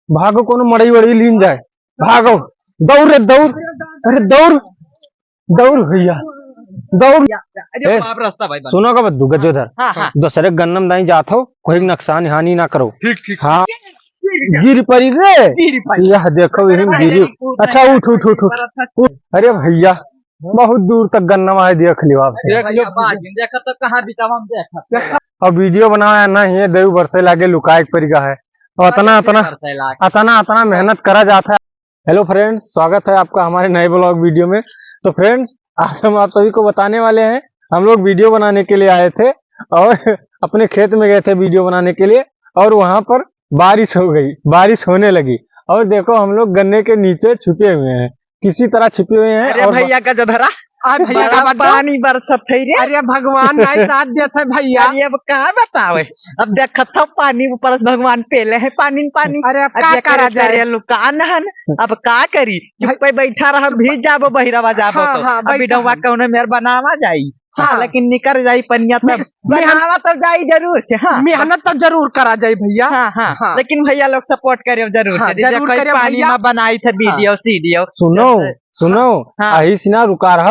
भागो कोनो मड़ई वड़ी लीन जाए। भागो दौड़ रे दौड़। अरे दौड़ दौड़ भैया दौड़। रास्ता भाई सुनो का बद्दू गजोधर। हाँ। दूसरे गन्नम दाई जात हो, कोई नुकसान हानि ना करो। ठीक हाँ गिर पड़ी रे। यह देखो यही गिरी। अच्छा उठ उठ उठ उठ। अरे भैया बहुत दूर तक गन्नम आए देख लियो आपसे। देखा तो कहाँ बिचावा हम देखा। और वीडियो बनाया ना ये देव बरसे लागे लुकाए परिगा है और अतना मेहनत करा जाता है। हेलो फ्रेंड्स, स्वागत है आपका हमारे नए ब्लॉग वीडियो में। तो फ्रेंड्स आज हम आप सभी को बताने वाले हैं, हम लोग वीडियो बनाने के लिए आए थे और अपने खेत में गए थे वीडियो बनाने के लिए और वहां पर बारिश हो गई, बारिश होने लगी और देखो हम लोग गन्ने के नीचे छुपे हुए हैं, किसी तरह छुपे हुए हैं। अरे भैया का जो धरा भैया का पानी बरसत है रे। अरे भगवान नहीं साथ देता भैया। अरे अब कहाँ बतावे, अब देखा था पानी ऊपर भगवान पेले है पानी पानी। अरे अब क्या करा जाए लुकान हन, अब का करी चुप बैठा रहा भीज जाबो बहिरावा जाबो तो अभी डवा कौन मेर बनावा जाई। हाँ लेकिन निकर जाई पनिया तब बनावा तो जाई जरूर से। हाँ मेहनत तो जरूर करा जाए भैया। हाँ लेकिन भैया लोग सपोर्ट करे जरूर से। जरूर करे पानी में बनाई थे वीडियो सीडियो। सुनो अही सिना रुका रहा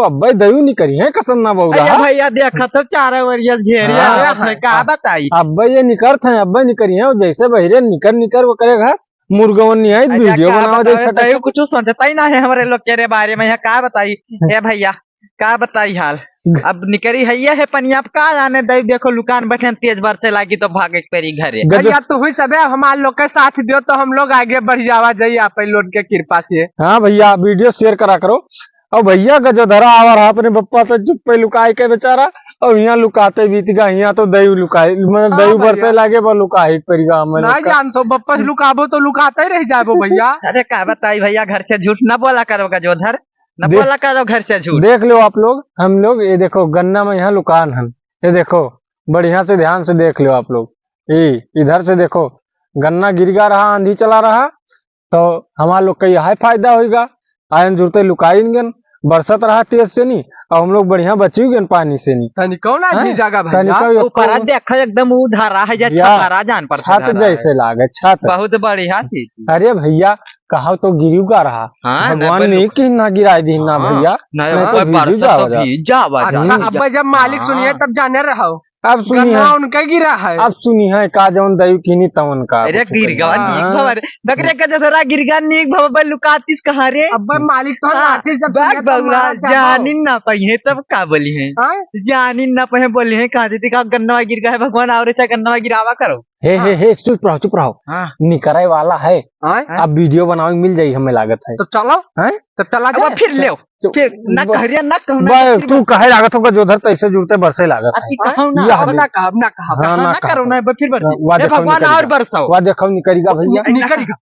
अब भाई दयू नहीं करी है कसम ना बहु भैया देखा तो चार वरिया घेरिया का बताई अब भाई ये निकर थे अब भाई निकरी है जैसे बहिरे निकर वो करे घास मुर्गवन नहीं है वीडियो बनावा दे छटा कुछ सोचता ही ना है हमारे लोग के बारे में। का बताई है भैया का बताई हाल अब निकरी है पनिया का जाने देखो लुकान बैठे तेज बार से लागी तो भागे पेरी घरे। भैया तो हुई सब हमारे लोग के साथ दियो तो हम लोग आगे बढ़ जावा जाइए आप लोग के कृपा से। हाँ भैया वीडियो शेयर करा करो। और भैया गजोधरा आवा रहा अपने बप्पा से चुप पे लुकाए के बेचारा और यहाँ लुकाते बीत गया। यहाँ तो दयू लुकाए मतलब दयू बरसे लागे पर लुकाए परिगा नहीं जान तो बप्पा से लुकाबो तो लुकाते रह जाबो भैया। अरे का बताई भैया घर से झूठ न बोला करो गजोधर, न बोला करो घर से झूठ। देख लो आप लोग, हम लोग ये देखो गन्ना में यहाँ लुकान है, ये देखो बढ़िया से ध्यान से देख लो आप लोग। ये इधर से देखो गन्ना गिरगा रहा, आंधी चला रहा तो हमारे लोग का यह फायदा होगा। आयन जुड़ते लुकाएंगे बरसत रहा तेज से नहीं और हम लोग बढ़िया बची गए पानी से नहीं। कौन जगह देखो एकदम उधारा है जान पर छत जैसे लागे छत बहुत बढ़िया। अरे भैया कहा तो गिरू का रहा भगवान ने कि ना गिराए दी ना भैया नहीं तो अब जब मालिक सुनिए तब जाने रहो। अब सुनी है उनका गिरा है, अब सुनी है का जौन दयू की तवन का। अरे गिरगा बकरे का जरा गिरगा नीक भव लुकातीस कहाँ रे। अब मालिक तो लाठी जब जानी ना पही तब का बोली है जानी ना पहे बोली है कहा देती का गन्ना गिर गया है भगवान और गन्ना गिरावा करो। हे चुप रहो निकराए वाला है। अब वीडियो बनाओ मिल जाये हमें लागत है तो चलो तब चला जाओ फिर ले फिर न कहरिया न कहना तू कहे लागत होगा जो उधर तैसे जुड़ते बरसे लागत भगवान और बरसाओ वह देखो निकरिगा भैया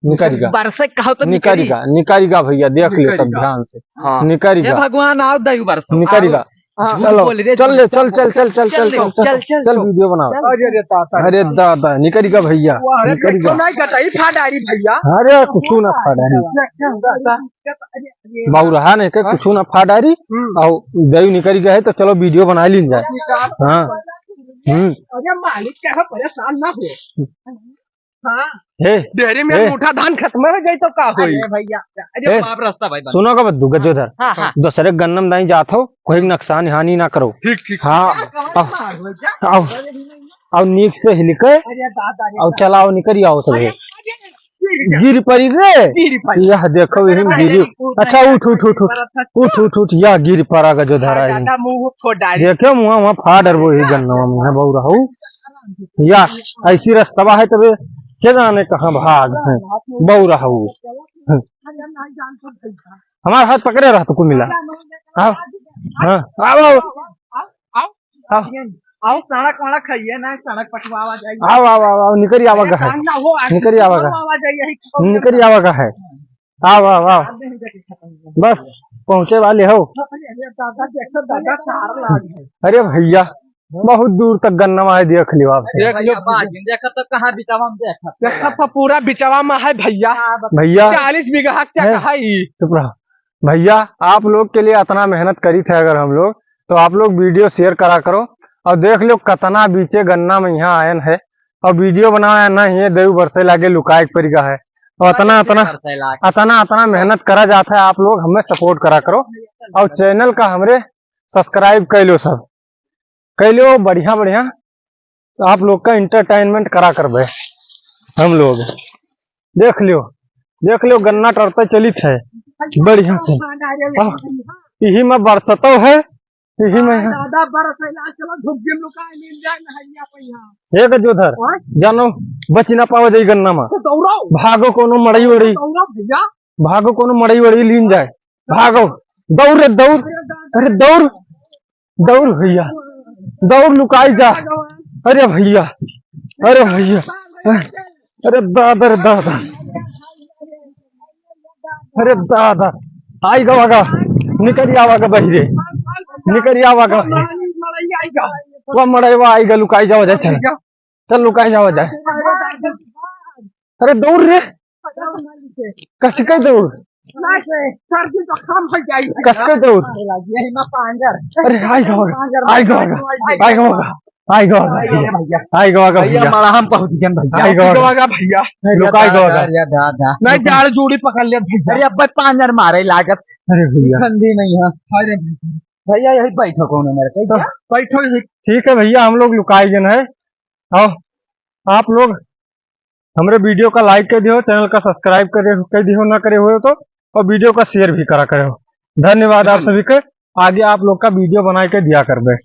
निकरिगा बरसे कहो तो निकरिगा भैया देख लो सब ध्यान से निकरिगा भगवान आओ दयू बरसाओ निकरिगा। चलो चल वीडियो बनाओ। अरे दादा निकरिगा भैया निकरिगा भैया। अरे कुछ ना फाड़ारी बाबू रहा नहीं के कुछ ना फाड़ारी और दयू निकरिगा है तो चलो वीडियो बना ली जाए। हाँ मालिक क्या परेशान ना हो। डेरी में मुठा धान खत्म हो गई तो का होई भैया। अरे बाप रास्ता भाई सुनो का बद्दू गजोधर दूसरे गन्नम दाई जात हो कोई नुकसान हानि ना करो। ठीक हाँ और नीक से हिलके और चलाओ निकल आओ सब गिर पड़ी रे। यह देखो यही गिरी। अच्छा उठ उठ उठ उठ उठ उठ यह गिर पड़ा गजोधरा देखो मुँह वहाँ फाड़ वो ही गन्ना में बहु रहू या ऐसी रास्ता है तबे के जाने कहाँ भाग है बहु रहू। हमारे हाथ पकड़े रहा तो को मिला। आओ सड़क वड़क खाइए ना सड़क पटवावा जाइए। आओ निकरी आवागा है निकरी आवागा है। आओ बस पहुँचे वाले हो। अरे भैया बहुत दूर तक गन्ना है देख लियो आपसे। देखा तो कहाँ बिचावा हम देखा तो पूरा बिचावा में है भैया। 40 बीघा चुप रहो भैया। आप लोग के लिए इतना मेहनत करी थे अगर हम लोग तो आप लोग वीडियो शेयर करा करो और देख लो कतना बीचे गन्ना में यहाँ आयन है और वीडियो बनाया ना ये देव बरसे लागे लुकाए परिगा है और अतना मेहनत करा जाता है, आप लोग हमें सपोर्ट करा करो और चैनल का हमरे सब्सक्राइब कर लो, सब कर लो बढ़िया बढ़िया। तो आप लोग का इंटरटेनमेंट करा करबे हम लोग। देख लियो गन्ना टरते चली थे बढ़िया से। यही में बरसतो है, यही में एक जोधर जानो बच ना पाओ जाई गन्ना में। भागो कोनो मड़ई उड़ी, भागो कोनो मड़ई उड़ी लीन जाए, भागो दौड़ रे दौड़, अरे दौड़ दौड़ भैया दौड़, लुकाई जा। अरे भैया अरे भैया, अरे दादा रे दादा, अरे दादा आई गवागा, निकल आवागा बहिरे, निकल आवागा वो मड़ईवा आएगा, लुकाई जाओ जाए, चल चल लुकाई जाओ जाए। अरे दौड़ रे, कस के दौड़, कस के दौड़। अरे आई गवागा, आई गवागा, आई गवागा, आई गवागा, आई गवागा भैया, हम पहुंच गए भैया। आई गवागा भैया, लुकाई गवागा। मैं जाड़ जूड़ी पकड़ लिया भैया। अरे अब 5,000 मारे लागत, अरे भैया ठंडी नहीं है। अरे भैया यही बैठो कौन है मेरे कहीं क्या? बैठो ही। ठीक है भैया, हम लोग लुकाई गए है। और आप लोग हमारे वीडियो का लाइक कर दियो, चैनल का सब्सक्राइब कर दियो ना करे हुए तो, और वीडियो का शेयर भी करा करे हो। धन्यवाद आप सभी के। आगे आप लोग का वीडियो बना के दिया कर दे।